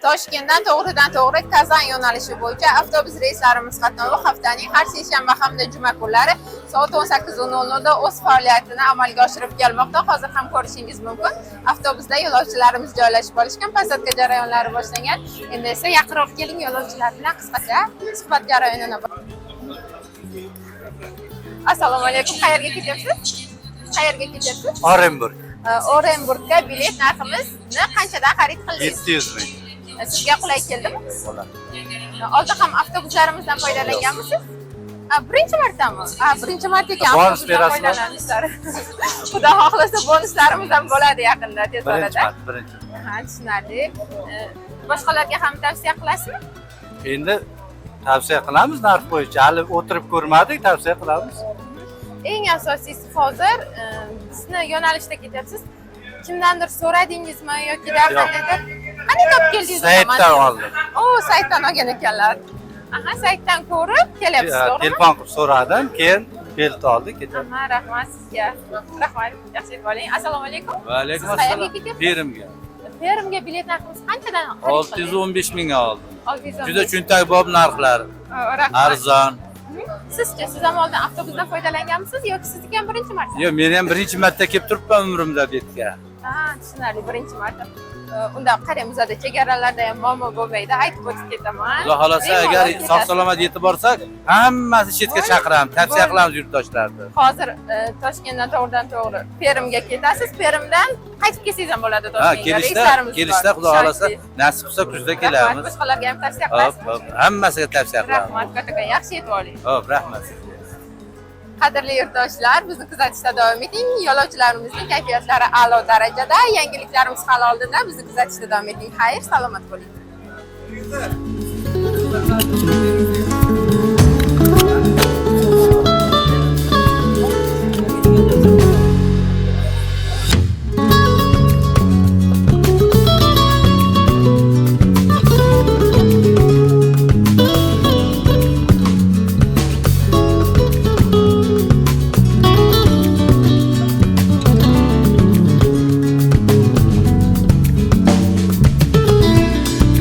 Toshkentdan to'g'ridan-to'g'ri Kazan yo'nalishi bo'yicha avtobus reyslarimiz qatnovi haftaning har seshanba hamda juma kunlari soat 18:00 da o'z faoliyatini amalga oshirib kelmoqda. Hozir ham ko'rishingiz mumkin. Avtobusda yo'lovchilarimiz joylashib olishgan, posадка jarayonlari boshlangan. Endi esa yaqinroq keling, yo'lovchilar bilan qisqacha suhbat jarayonini. Assalomu alaykum. Qayerga ketyapsiz? Qayerga ketyapsiz? Orenburg. Orenburgga bilet narximizni qanchadan xarid qildingiz? 700 ming. Sizga qulay keldimi? Oldin ham avtobuslarimizdan foydalanganmisiz? Birinchi martami? Birinchi marta ekan avtobusdan foydalanishlari. Xudo xohlasa bonuslarimiz ham bo'ladi yaqinda, tez orada. Birinchi. Ha, tushunarli. Boshqalarga ham tavsiya qilasizmi? Endi tavsiya qilamiz narx bo'yicha. Hali o'tirib ko'rmadik, tavsiya qilamiz. Eng asosiysi hozir sizni yo'nalishda ketyapsiz. Kimdandir so'radingizmi yoki qandaydir? Qanday topib keldingiz? Saytdan oldim. Saytdan olgan ekanlar. Aha, saytdan ko'rib kelyapsiz, to'g'rimi? Telefon qilib so'radim, keyin bilet oldik, ketyapmiz. Aha, rahmat sizga. Rahmat, yaxshi bo'ling. Assalomu alaykum. Va alaykum assalom. Perimga. Perimga bilet narximiz qanchadan? 615 mingga oldim. 615. Juda cho'ntak bob narxlar. Rahmat. Arzon. Sizchi, siz ham oldin avtobusdan foydalanganmisiz yoki sizniki ham birinchi marta? Yo'q, men ham birinchi marta kelib turibman umrimda bu yerga. Ha, tushunarli, birinchi marta. Unda qarang, bizada chegaralarda ham muammo bo'lmaydi, aytib o'tib ketaman. Xudo xolasa, agar sog'-salomat yetib borsak, hammasi chetga chaqiramiz, tavsiya qilamiz yurtdoshlarga. Hozir Toshkentdan to'g'ridan-to'g'ri Perimga ketasiz, Perimdan qaytib kelsangiz ham bo'ladi Toshkentga. Kelishda Xudo xolasa, nasib bo'lsa kuzda kelamiz. Boshqalarga ham tavsiya qilasiz. Hop, hammasiga tavsiya qilamiz. Rahmat, katta, yaxshi yetib oling. Hop, rahmat. Qadrli yurtdoshlar, bizni kuzatishda davom eting. Yo'lovchilarimizning kayfiyatlari a'lo darajada, yangiliklarimiz hali oldinda. Bizni kuzatishda davom eting. Xayr, salomat bo'ling.